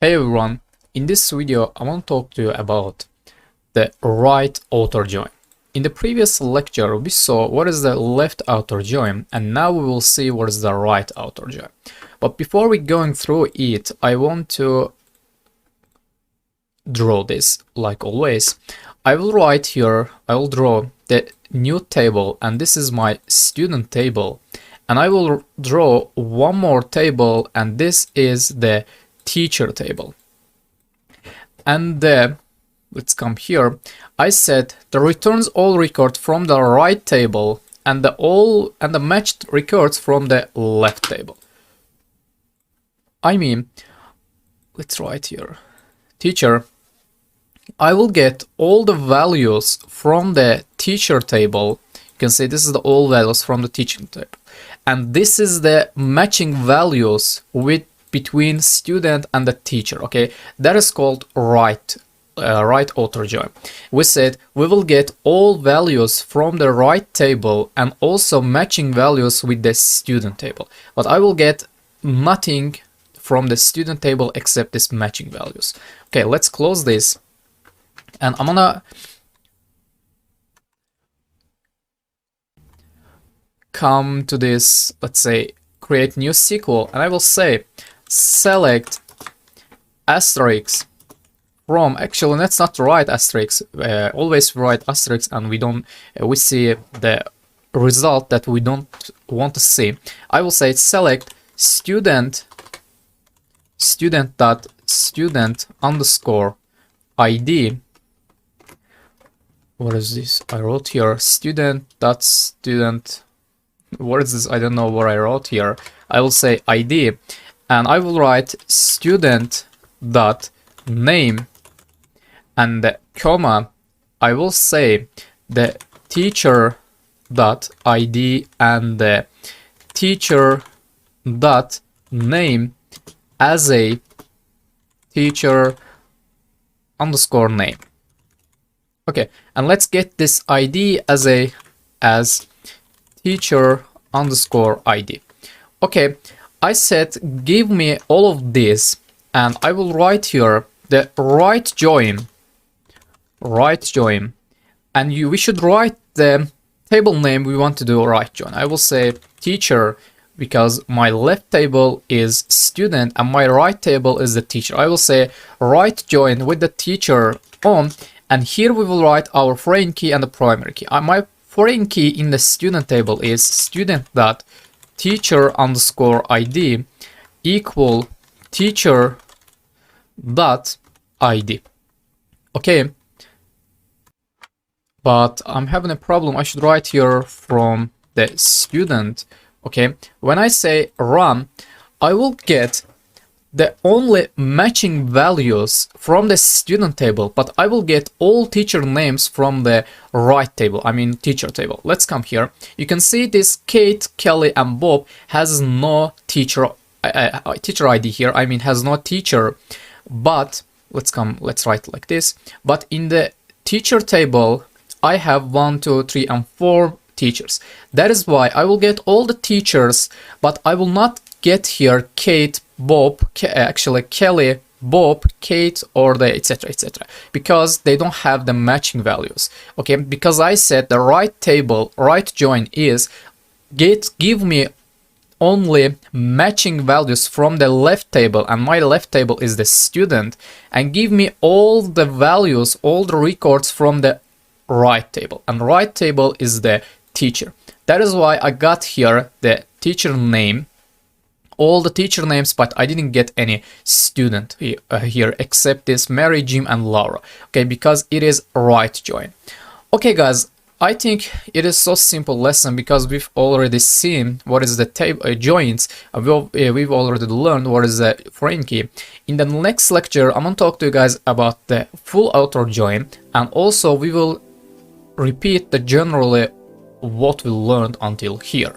Hey everyone, in this video I want to talk to you about the right outer join. In the previous lecture we saw what is the left outer join, and now we will see what is the right outer join. But before we going through it, I want to draw this like always. I will draw the new table, and this is my student table, and I will draw one more table, and this is the teacher table. And let's come here. I said the returns all records from the right table and the matched records from the left table. I mean, let's write here, teacher. I will get all the values from the teacher table. You can say this is the all values from the teaching table, and this is the matching values between student and the teacher. Okay, that is called right outer join. We said we will get all values from the right table and also matching values with the student table, but I will get nothing from the student table except this matching values. Okay, let's close this, and I'm gonna come to this, let's say create new SQL, and I will say select asterisk from, actually let's not write asterisk, always write asterisk and we see the result that we don't want to see. I will say select student underscore ID. What is this? I wrote here student. What is this? I don't know what I wrote here. I will say ID, and I will write student dot name, and the comma I will say the teacher dot ID and the teacher dot name as a teacher underscore name. Okay, and let's get this ID as teacher underscore ID. Okay, I said give me all of this, and I will write here the right join, and we should write the table name we want to do right join. I will say teacher, because my left table is student and my right table is the teacher. I will say right join with the teacher on, and here we will write our foreign key and the primary key. My foreign key in the student table is student dot teacher underscore ID equal teacher dot ID. Okay, but I'm having a problem. I should write here from the student. Okay, when I say run, I will get the only matching values from the student table, but I will get all teacher names from the right table, I mean teacher table. Let's come here. You can see this Kate, Kelly and Bob has no teacher ID here, I mean has no teacher, but let's write like this. But in the teacher table I have 1, 2, 3 and 4 teachers. That is why I will get all the teachers, but I will not get here Kate, Bob, actually Kelly, Bob, Kate, or the etc, because they don't have the matching values. Okay, because I said the right table, right join is give me only matching values from the left table, and my left table is the student, and give me all the values, all the records from the right table, and right table is the teacher. That is why I got here the teacher name, all the teacher names, but I didn't get any student here except this Mary, Jim and Laura. Okay, because it is right join. Okay guys, I think it is so simple lesson because we've already seen what is the table joins. We've already learned what is the foreign key. In the next lecture I'm gonna talk to you guys about the full outer join, and also we will repeat the generally what we learned until here.